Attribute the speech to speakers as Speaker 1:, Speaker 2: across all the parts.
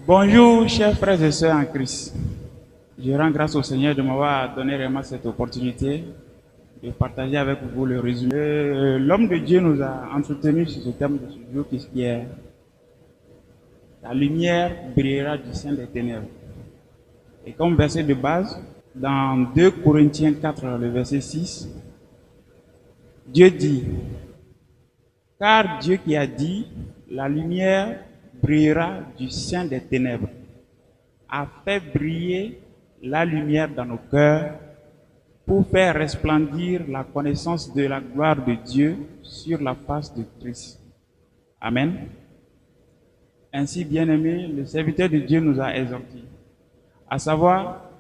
Speaker 1: Bonjour, chers frères et sœurs en Christ. Je rends grâce au Seigneur de m'avoir donné vraiment cette opportunité de partager avec vous le résumé. L'homme de Dieu nous a entretenu sur ce thème de ce jour qui est la lumière brillera du sein des ténèbres. Et comme verset de base, dans 2 Corinthiens 4, le verset 6, Dieu dit, car Dieu qui a dit, la lumière brillera du sein des ténèbres, a fait briller la lumière dans nos cœurs pour faire resplendir la connaissance de la gloire de Dieu sur la face de Christ. Amen. Ainsi, bien-aimés, le serviteur de Dieu nous a exhortés, à savoir,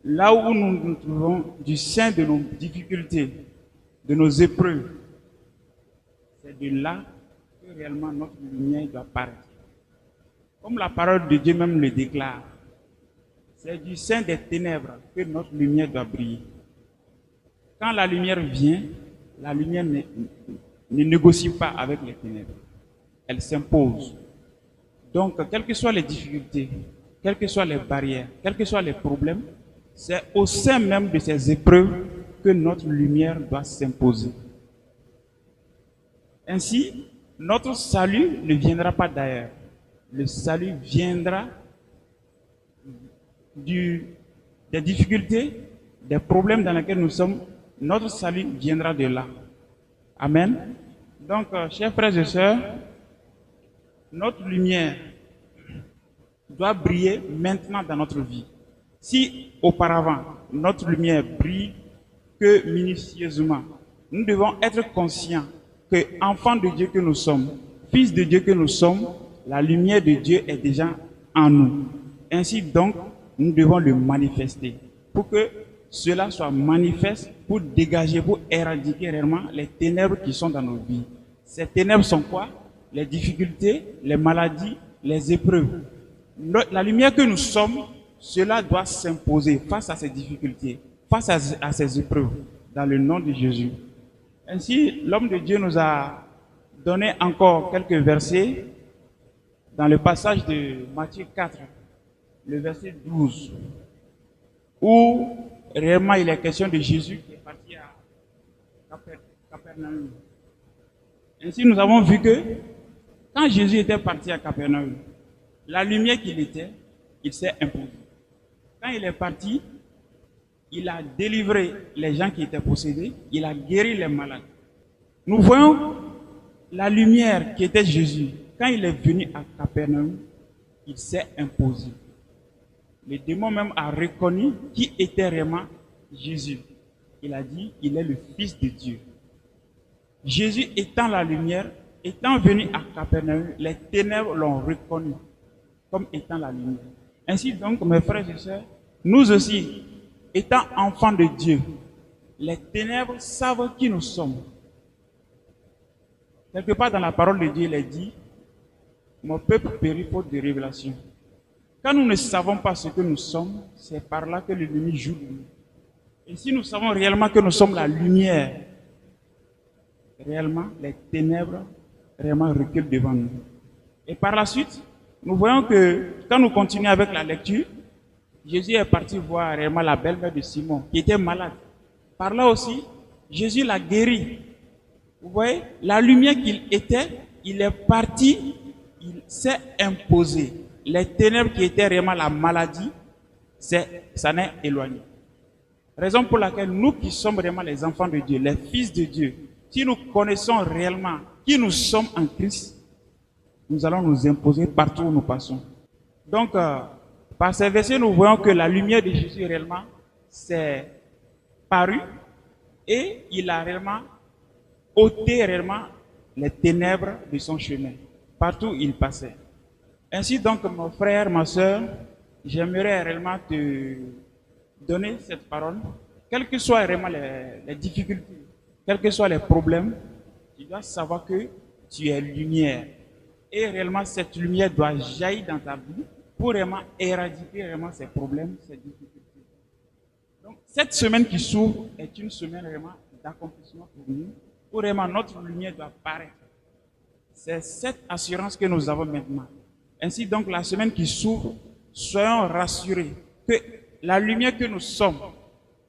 Speaker 1: là où nous nous trouvons du sein de nos difficultés, de nos épreuves, c'est de là que réellement notre lumière doit paraître. Comme la parole de Dieu même le déclare, c'est du sein des ténèbres que notre lumière doit briller. Quand la lumière vient, la lumière ne négocie pas avec les ténèbres. Elle s'impose. Donc, quelles que soient les difficultés, quelles que soient les barrières, quels que soient les problèmes, c'est au sein même de ces épreuves que notre lumière doit s'imposer. Ainsi, notre salut ne viendra pas d'ailleurs. Le salut viendra des difficultés, des problèmes dans lesquels nous sommes. Notre salut viendra de là. Amen. Donc, chers frères et sœurs, notre lumière doit briller maintenant dans notre vie. Si auparavant, notre lumière brille que minutieusement, nous devons être conscients que, enfants de Dieu que nous sommes, fils de Dieu que nous sommes, la lumière de Dieu est déjà en nous. Ainsi donc, nous devons le manifester pour que cela soit manifeste, pour dégager, pour éradiquer réellement les ténèbres qui sont dans nos vies. Ces ténèbres sont quoi? Les difficultés, les maladies, les épreuves. La lumière que nous sommes, cela doit s'imposer face à ces difficultés, face à ces épreuves, dans le nom de Jésus. Ainsi, l'homme de Dieu nous a donné encore quelques versets dans le passage de Matthieu 4, le verset 12, où réellement il est question de Jésus qui est parti à Capernaum. Ainsi, nous avons vu que quand Jésus était parti à Capernaum, la lumière qu'il était, il s'est imposé. Quand il est parti, il a délivré les gens qui étaient possédés, il a guéri les malades. Nous voyons la lumière qui était Jésus. Quand il est venu à Capernaum, il s'est imposé. Le démon même a reconnu qui était vraiment Jésus. Il a dit, il est le Fils de Dieu. Jésus étant la lumière, étant venu à Capernaum, les ténèbres l'ont reconnu comme étant la lumière. Ainsi donc, mes frères et sœurs, nous aussi, étant enfants de Dieu, les ténèbres savent qui nous sommes. Quelque part dans la parole de Dieu, il est dit, mon peuple périt faute de révélation. Quand nous ne savons pas ce que nous sommes, c'est par là que l'ennemi joue de nous. Et si nous savons réellement que nous sommes la lumière, réellement, les ténèbres réellement reculent devant nous. Et par la suite, nous voyons que quand nous continuons avec la lecture, Jésus est parti voir réellement la belle-mère de Simon, qui était malade. Par là aussi, Jésus l'a guéri. Vous voyez, la lumière qu'il était, il est parti, il s'est imposé. Les ténèbres qui étaient réellement la maladie, ça n'est éloigné. Raison pour laquelle nous qui sommes vraiment les enfants de Dieu, les fils de Dieu, si nous connaissons réellement qui nous sommes en Christ, nous allons nous imposer partout où nous passons. Donc, par ces versets, nous voyons que la lumière de Jésus réellement s'est parue et il a réellement ôté réellement les ténèbres de son chemin, partout où il passait. Ainsi donc, mon frère, ma soeur, j'aimerais réellement te donner cette parole, quelles que soient réellement les difficultés, quels que soient les problèmes, tu dois savoir que tu es lumière. Et réellement, cette lumière doit jaillir dans ta vie pour vraiment éradiquer réellement ces problèmes, ces difficultés. Donc, cette semaine qui s'ouvre est une semaine vraiment d'accomplissement pour nous, où vraiment notre lumière doit paraître. C'est cette assurance que nous avons maintenant. Ainsi donc, la semaine qui s'ouvre, soyons rassurés que la lumière que nous sommes,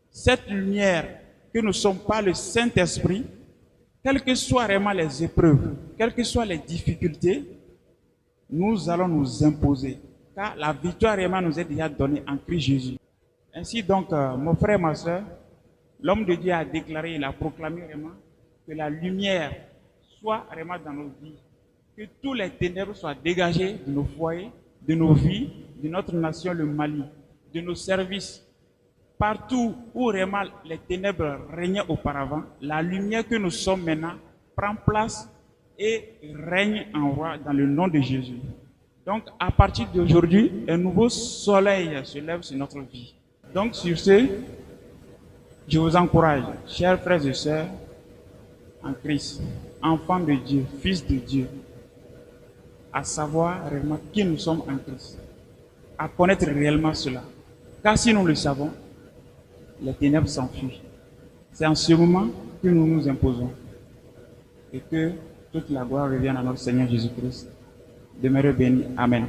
Speaker 1: cette lumière que nous sommes par le Saint-Esprit, quelles que soient vraiment les épreuves, quelles que soient les difficultés, nous allons nous imposer. Car la victoire vraiment nous est déjà donnée en Christ Jésus. Ainsi donc, mon frère, ma soeur, l'homme de Dieu a déclaré, il a proclamé vraiment que la lumière soit vraiment dans nos vies. Que tous les ténèbres soient dégagées de nos foyers, de nos vies, de notre nation, le Mali, de nos services. Partout où vraiment les ténèbres régnaient auparavant, la lumière que nous sommes maintenant prend place et règne en roi dans le nom de Jésus. Donc, à partir d'aujourd'hui, un nouveau soleil se lève sur notre vie. Donc, sur ce, je vous encourage, chers frères et sœurs, en Christ, enfants de Dieu, fils de Dieu, à savoir réellement qui nous sommes en Christ, à connaître réellement cela. Car si nous le savons, les ténèbres s'enfuient. C'est en ce moment que nous nous imposons et que toute la gloire revienne à notre Seigneur Jésus-Christ. Demeurez bénis. Amen.